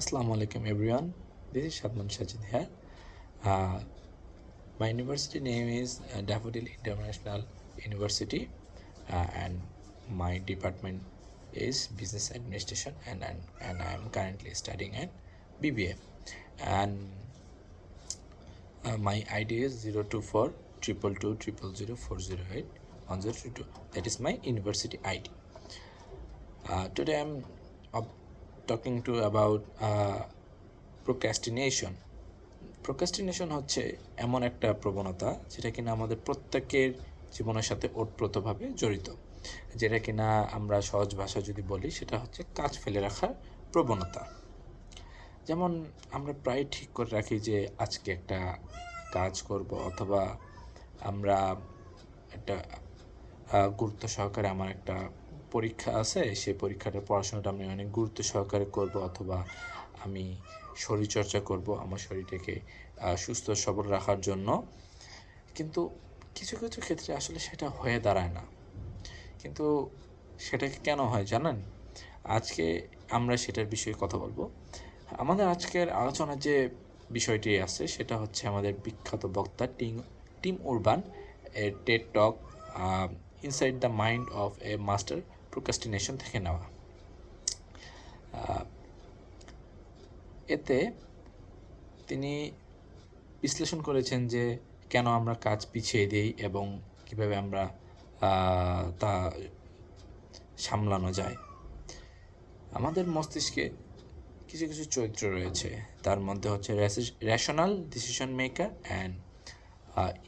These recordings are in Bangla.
Assalamu alaikum everyone. This is Shadman Sajid here. Uh, my university name is Daffodil International University, and my department is Business Administration, and I am currently studying at BBA. And my ID is 024 222 000 408 1022. That is my university ID. Today I'm talking to about procrastination হচ্ছে এমন একটা প্রবণতা যেটা কিনা আমাদের প্রত্যেকের জীবনের সাথে ওতপ্রোতভাবে জড়িত, যেটা কিনা আমরা সহজ ভাষা যদি বলি সেটা হচ্ছে কাজ ফেলে রাখার প্রবণতা। যেমন আমরা প্রায় ঠিক করে রাখি যে আজকে একটা কাজ করব, অথবা আমরা একটা গুরুত্ব সহকারে আমার একটা পরীক্ষা আছে, সেই পরীক্ষাটার পড়াশোনাটা আমি অনেক গুরুত্ব সহকারে করব, অথবা আমি শরীরচর্চা করব আমার শরীরটাকে সুস্থ সবল রাখার জন্য। কিন্তু কিছু কিছু ক্ষেত্রে আসলে সেটা হয়ে দাঁড়ায় না। কিন্তু সেটা কেন হয় জানেন? আজকে আমরা সেটার বিষয়ে কথা বলবো। আমাদের আজকের আলোচনার যে বিষয়টি আছে সেটা হচ্ছে আমাদের বিখ্যাত বক্তা টিম উরবান এর Ted talk inside the mind of A master procrastination থেকে নেওয়া। এতে তিনি বিশ্লেষণ করেছেন যে কেন আমরা কাজ পিছিয়ে দিই এবং কিভাবে আমরা তা সামলানো যায়। আমাদের মস্তিষ্কে কিছু কিছু চরিত্র রয়েছে, তার মধ্যে হচ্ছে rational decision maker and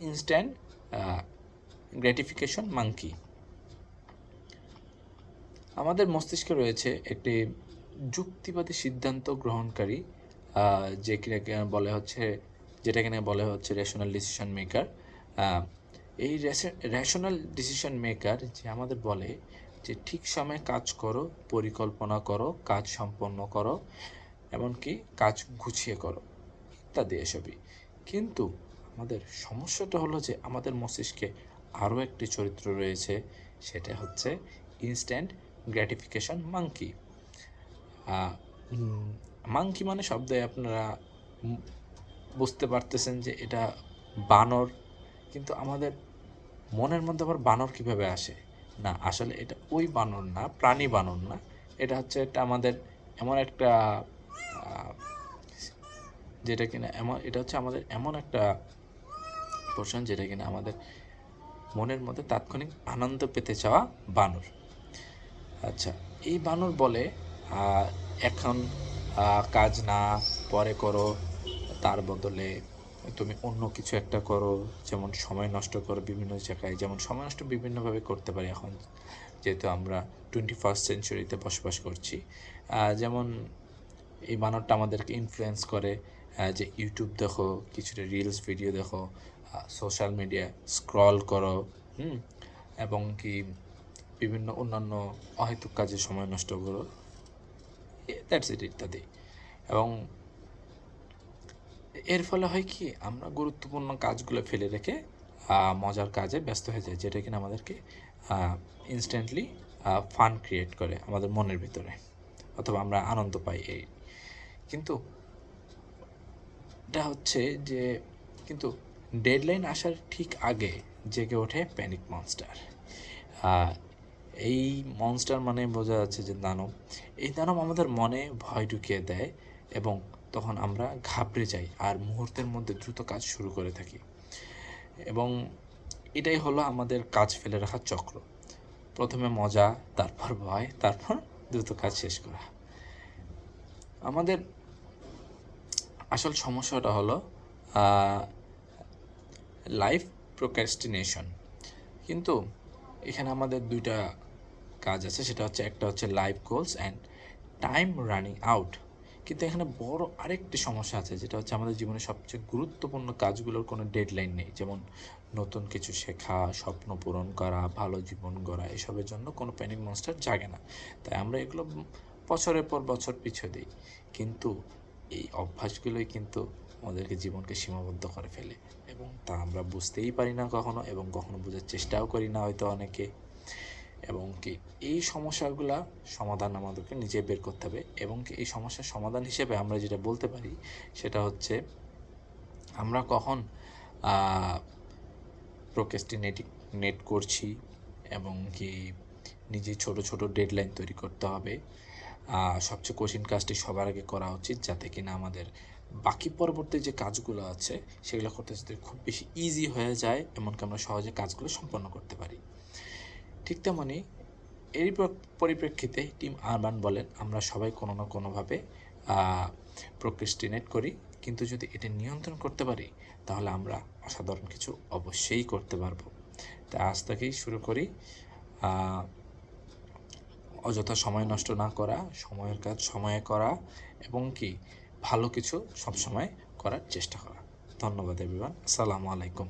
instant gratification monkey. আমাদের মস্তিষ্কে রয়েছে একটি যুক্তিবাদী সিদ্ধান্ত গ্রহণকারী, যে কিনা যেটা কিনা বলে হচ্ছে রেশনাল ডিসিশন মেকার। এই রেশনাল ডিসিশন মেকার যে আমাদের বলে যে ঠিক সময়ে কাজ করো, পরিকল্পনা করো, কাজ সম্পন্ন করো, এমনকি কাজ গুছিয়ে করো ইত্যাদি এসবই। কিন্তু আমাদের সমস্যাটা হলো যে আমাদের মস্তিষ্কে আরও একটি চরিত্র রয়েছে, সেটা হচ্ছে ইনস্ট্যান্ট গ্র্যাটিফিকেশন মাঙ্কি। মাঙ্কি মানে শব্দে আপনারা বুঝতে পারতেছেন যে এটা বানর, কিন্তু আমাদের মনের মধ্যে আবার বানর কিভাবে আসে? না, আসলে এটা ওই বানর না, প্রাণী বানর না, এটা হচ্ছে আমাদের এমন একটা যেটা কিনা এটা হচ্ছে আমাদের এমন একটা পোর্শন যেটা কিনা আমাদের মনের মধ্যে তাৎক্ষণিক আনন্দ পেতে চাওয়া বানর। আচ্ছা, এই বানর বলে এখন কাজ না, পরে করো, তার বদলে তুমি অন্য কিছু একটা করো, যেমন সময় নষ্ট করো বিভিন্ন জায়গায়। যেমন সময় নষ্ট বিভিন্নভাবে করতে পারি এখন, যেহেতু আমরা 21st সেঞ্চুরিতে বসবাস করছি। যেমন এই বানরটা আমাদেরকে ইনফ্লুয়েন্স করে যে ইউটিউব দেখো, কিছুটা রিলস ভিডিও দেখো, সোশ্যাল মিডিয়া স্ক্রল করো, এবং কি বিভিন্ন অন্যান্য অহেতুক কাজে সময় নষ্ট করো, দ্যাটস ইট ইত্যাদি। এবং এর ফলে হয় কি, আমরা গুরুত্বপূর্ণ কাজগুলো ফেলে রেখে মজার কাজে ব্যস্ত হয়ে যায়, যেটা কিনা আমাদেরকে ইনস্ট্যান্টলি ফান ক্রিয়েট করে আমাদের মনের ভিতরে, অথবা আমরা আনন্দ পাই এই। কিন্তু এটা হচ্ছে যে কিন্তু ডেডলাইন আসার ঠিক আগে জেগে ওঠে প্যানিক মনস্টার। এই মনস্টার মানে বোঝা যাচ্ছে যে দানব। এই দানব আমাদের মনে ভয় ঢুকিয়ে দেয় এবং তখন আমরা ঘাবড়ে যাই আর মুহূর্তের মধ্যে দ্রুত কাজ শুরু করে থাকি। এবং এটাই হলো আমাদের কাজ ফেলে রাখার চক্র। প্রথমে মজা, তারপর ভয়, তারপর দ্রুত কাজ শেষ করা। আমাদের আসল সমস্যাটা হলো লাইফ প্রোক্রাস্টিনেশন। কিন্তু এখানে আমাদের দুইটা কাজ আছে, সেটা হচ্ছে একটা হচ্ছে life goals and time running out. কিন্তু এখানে বড় আরেকটি সমস্যা আছে, যেটা হচ্ছে আমাদের জীবনের সবচেয়ে গুরুত্বপূর্ণ কাজগুলোর কোনো ডেডলাইন নেই। যেমন নতুন কিছু শেখা, স্বপ্ন পূরণ করা, ভালো জীবন গড়া, এসবের জন্য কোনো প্যানিক মনস্টার জাগে না। তাই আমরা এগুলো বছরের পর বছর পিছু দিই। কিন্তু এই অভ্যাসগুলোই কিন্তু আমাদেরকে জীবনকে সীমাবদ্ধ করে ফেলে, এবং তা আমরা বুঝতেই পারি না কখনো, এবং কখনো বোঝার চেষ্টাও করি না হয়তো অনেকে। এবং কি এই সমস্যাগুলা সমাধান আমাদেরকে নিজে বের করতে হবে। এবং কি এই সমস্যার সমাধান হিসেবে আমরা যেটা বলতে পারি সেটা হচ্ছে আমরা কখন প্রোক্রাস্টিনেট করছি এবং কি নিজে ছোট ছোট ডেডলাইন তৈরি করতে হবে। সবচেয়ে কঠিন কাজটি সবার আগে করা উচিত, যাতে কিনা আমাদের বাকি পরবর্তী যে কাজগুলো আছে সেগুলো করতে যাতে খুব বেশি ইজি হয়ে যায়, এমনকি আমরা সহজে কাজগুলো সম্পন্ন করতে পারি। ঠিক তেমনি এরই পরিপ্রেক্ষিতে টিম আরবান বলেন আমরা সবাই কোনো না কোনোভাবে প্রোক্রাস্টিনেট করি, কিন্তু যদি এটা নিয়ন্ত্রণ করতে পারি তাহলে আমরা অসাধারণ কিছু অবশ্যই করতে পারবো। তাই আজ থেকেই শুরু করি অযথা সময় নষ্ট না করা, সময়ের কাজ সময়ে করা এবং কি ভালো কিছু সবসময় করার চেষ্টা করা। ধন্যবাদ এভরিওয়ান, আসসালামু আলাইকুম।